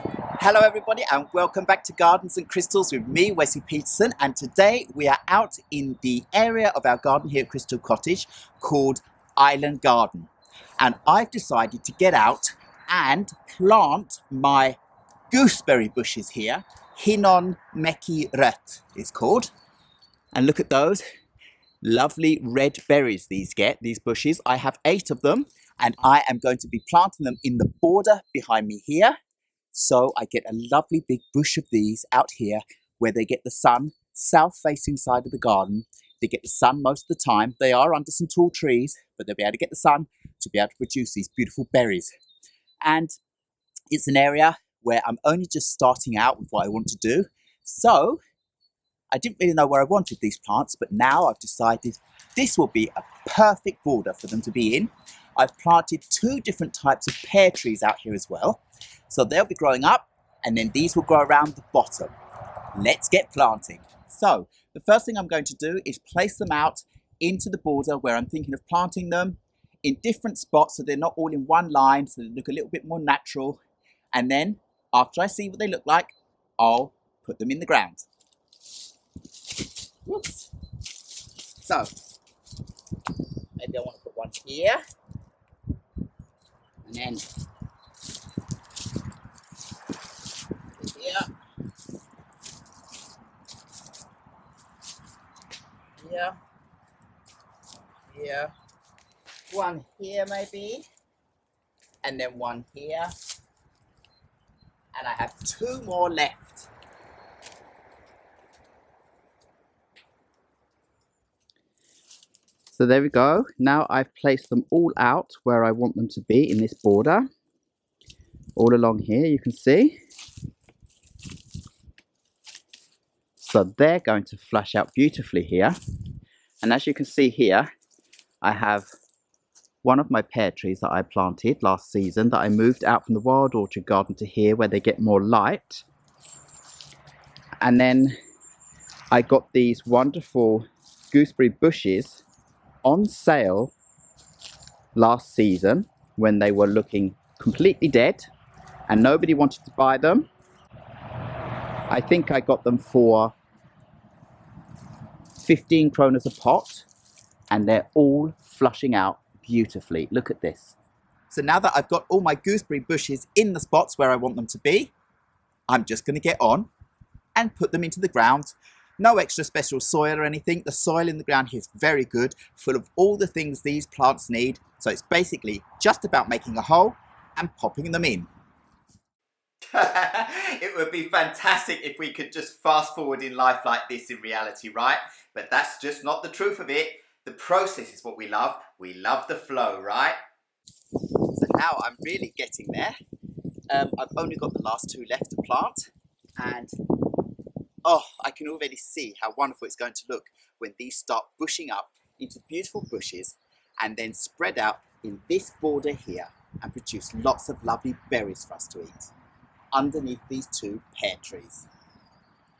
Hello everybody and welcome back to Gardens and Crystals with me, Wesley Peterson, and today we are out in the area of our garden here at Crystal Cottage called Island Garden, and I've decided to get out and plant my gooseberry bushes here. Hinnonmäki Röd it's called, and look at those lovely red berries these bushes. I have 8 of them and I am going to be planting them in the border behind me here. So I get a lovely big bush of these out here where they get the sun, south-facing side of the garden. They get the sun most of the time. They are under some tall trees, but they'll be able to get the sun to be able to produce these beautiful berries. And it's an area where I'm only just starting out with what I want to do. So I didn't really know where I wanted these plants, but now I've decided this will be a perfect border for them to be in. I've planted 2 different types of pear trees out here as well. So they'll be growing up and then these will grow around the bottom. Let's get planting. So the first thing I'm going to do is place them out into the border where I'm thinking of planting them in different spots so they're not all in one line, so they look a little bit more natural. And then after I see what they look like, I'll put them in the ground. Whoops. So maybe I want to put one here and then here, here, here, one here maybe, and then one here, and I have 2 more left. So there we go. Now I've placed them all out where I want them to be in this border. All along here you can see. So they're going to flush out beautifully here. And as you can see here, I have one of my pear trees that I planted last season that I moved out from the wild orchard garden to here where they get more light. And then I got these wonderful gooseberry bushes on sale last season when they were looking completely dead and nobody wanted to buy them. I think I got them for 15 kronas a pot and they're all flushing out beautifully. Look at this. So now that I've got all my gooseberry bushes in the spots where I want them to be, I'm just going to get on and put them into the ground. No extra special soil or anything. The soil in the ground here is very good, full of all the things these plants need. So it's basically just about making a hole and popping them in. It would be fantastic if we could just fast forward in life like this in reality, right? But that's just not the truth of it. The process is what we love. We love the flow, right? So now I'm really getting there. I've only got the last 2 left to plant, and oh, I can already see how wonderful it's going to look when these start bushing up into beautiful bushes and then spread out in this border here and produce lots of lovely berries for us to eat underneath these 2 pear trees,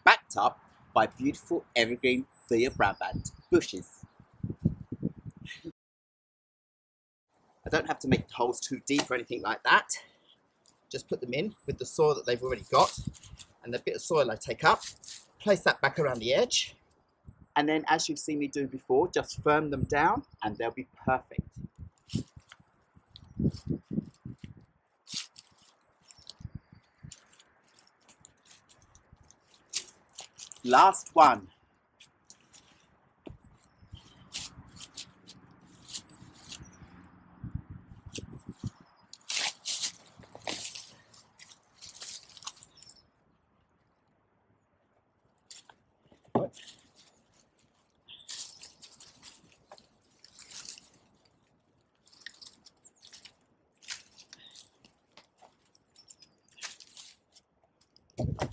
backed up by beautiful evergreen Brabant bushes. I don't have to make the holes too deep or anything like that. Just put them in with the soil that they've already got, and the bit of soil I take up, place that back around the edge, and then as you've seen me do before, just firm them down and they'll be perfect. Last one.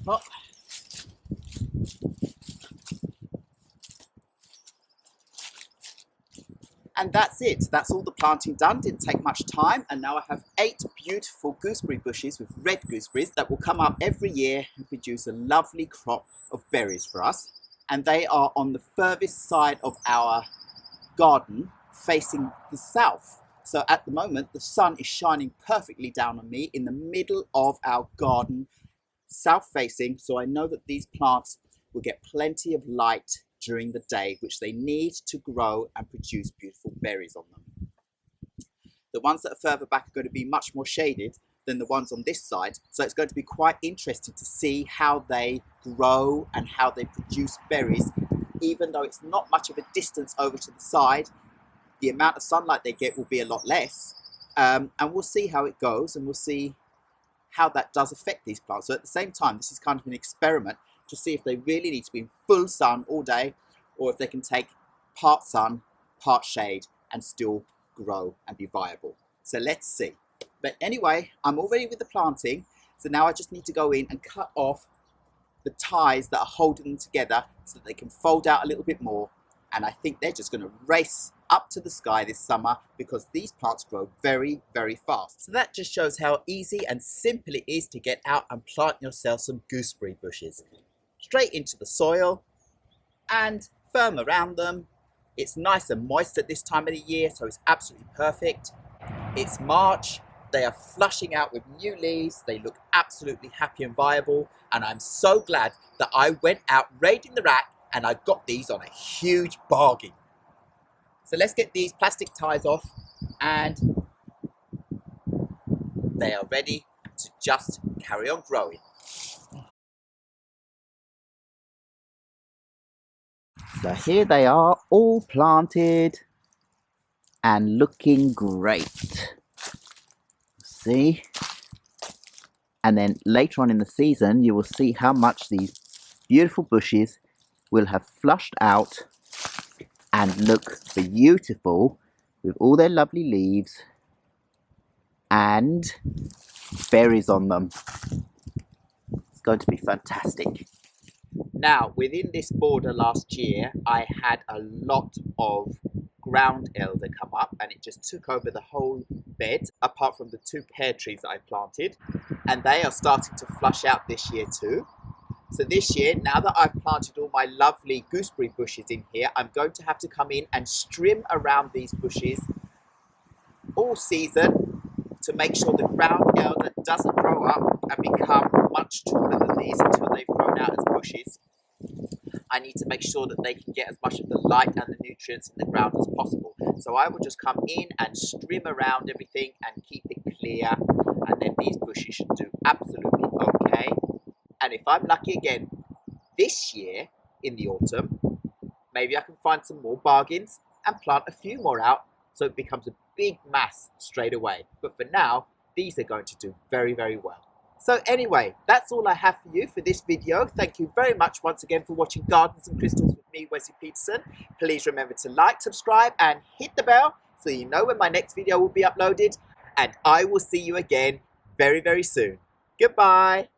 Oh. And that's it. That's all the planting done. Didn't take much time. And now I have 8 beautiful gooseberry bushes with red gooseberries that will come up every year and produce a lovely crop of berries for us. And they are on the furthest side of our garden facing the south. So at the moment, the sun is shining perfectly down on me in the middle of our garden, south facing. So I know that these plants will get plenty of light during the day, which they need to grow and produce beautiful berries on them. The ones that are further back are going to be much more shaded than the ones on this side. So it's going to be quite interesting to see how they grow and how they produce berries. Even though it's not much of a distance over to the side, the amount of sunlight they get will be a lot less. And we'll see how it goes, and we'll see how that does affect these plants. So at the same time, this is kind of an experiment to see if they really need to be in full sun all day, or if they can take part sun, part shade, and still grow and be viable. So let's see. But anyway, I'm all ready with the planting. So now I just need to go in and cut off the ties that are holding them together so that they can fold out a little bit more. And I think they're just going to race up to the sky this summer because these plants grow very, very fast. So that just shows how easy and simple it is to get out and plant yourself some gooseberry bushes. Straight into the soil and firm around them. It's nice and moist at this time of the year, so it's absolutely perfect. It's March. They are flushing out with new leaves. They look absolutely happy and viable. And I'm so glad that I went out raiding the rack and I got these on a huge bargain. So let's get these plastic ties off, and they are ready to just carry on growing. So here they are, all planted and looking great. See? And then later on in the season, you will see how much these beautiful bushes will have flushed out and look beautiful with all their lovely leaves and berries on them. It's going to be fantastic. Now, within this border last year, I had a lot of ground elder come up, and it just took over the whole bed, apart from the 2 pear trees that I planted, and they are starting to flush out this year too. So this year, now that I've planted all my lovely gooseberry bushes in here, I'm going to have to come in and trim around these bushes all season to make sure the ground elder doesn't grow up and become much taller than these until they've grown out as bushes. I need to make sure that they can get as much of the light and the nutrients in the ground as possible. So I will just come in and trim around everything and keep it clear, and then these bushes should do absolutely okay. And if I'm lucky again this year in the autumn, maybe I can find some more bargains and plant a few more out so it becomes a big mass straight away. But for now, these are going to do very, very well. So anyway, that's all I have for you for this video. Thank you very much once again for watching Gardens and Crystals with me, Wesley Peterson. Please remember to like, subscribe and hit the bell so you know when my next video will be uploaded. And I will see you again very, very soon. Goodbye.